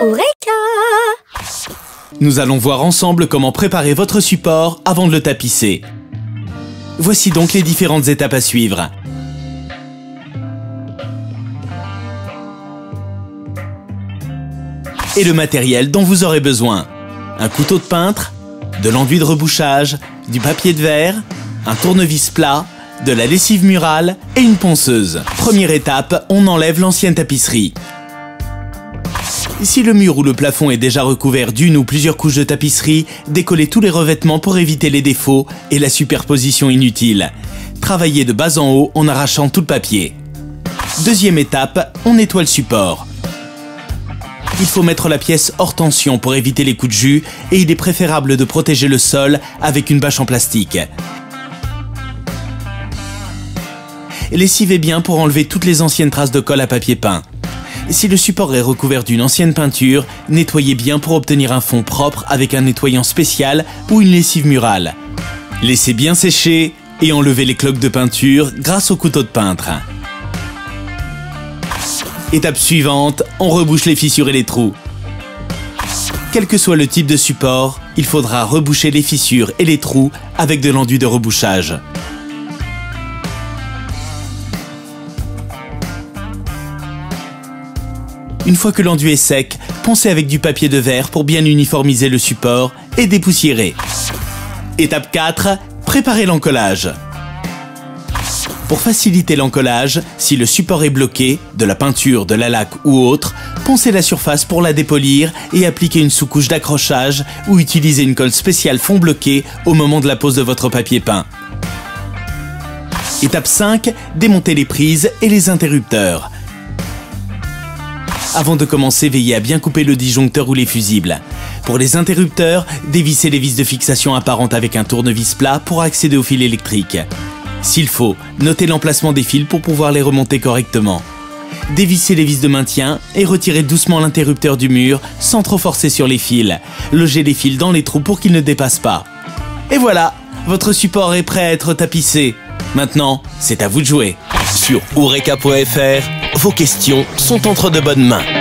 Eureka! Nous allons voir ensemble comment préparer votre support avant de le tapisser. Voici donc les différentes étapes à suivre. Et le matériel dont vous aurez besoin. Un couteau de peintre, de l'enduit de rebouchage, du papier de verre, un tournevis plat, de la lessive murale et une ponceuse. Première étape, on enlève l'ancienne tapisserie. Si le mur ou le plafond est déjà recouvert d'une ou plusieurs couches de tapisserie, décollez tous les revêtements pour éviter les défauts et la superposition inutile. Travaillez de bas en haut en arrachant tout le papier. Deuxième étape, on nettoie le support. Il faut mettre la pièce hors tension pour éviter les coups de jus et il est préférable de protéger le sol avec une bâche en plastique. Lessivez bien pour enlever toutes les anciennes traces de colle à papier peint. Si le support est recouvert d'une ancienne peinture, nettoyez bien pour obtenir un fond propre avec un nettoyant spécial ou une lessive murale. Laissez bien sécher et enlevez les cloques de peinture grâce au couteau de peintre. Étape suivante, on rebouche les fissures et les trous. Quel que soit le type de support, il faudra reboucher les fissures et les trous avec de l'enduit de rebouchage. Une fois que l'enduit est sec, poncez avec du papier de verre pour bien uniformiser le support et dépoussiérer. Étape 4, préparez l'encollage. Pour faciliter l'encollage, si le support est bloqué, de la peinture, de la laque ou autre, poncez la surface pour la dépolir et appliquez une sous-couche d'accrochage ou utilisez une colle spéciale fond bloqué au moment de la pose de votre papier peint. Étape 5, démontez les prises et les interrupteurs. Avant de commencer, veillez à bien couper le disjoncteur ou les fusibles. Pour les interrupteurs, dévissez les vis de fixation apparentes avec un tournevis plat pour accéder au fil électrique. S'il faut, notez l'emplacement des fils pour pouvoir les remonter correctement. Dévissez les vis de maintien et retirez doucement l'interrupteur du mur sans trop forcer sur les fils. Logez les fils dans les trous pour qu'ils ne dépassent pas. Et voilà, votre support est prêt à être tapissé. Maintenant, c'est à vous de jouer. Sur Eureka.fr, vos questions sont entre de bonnes mains.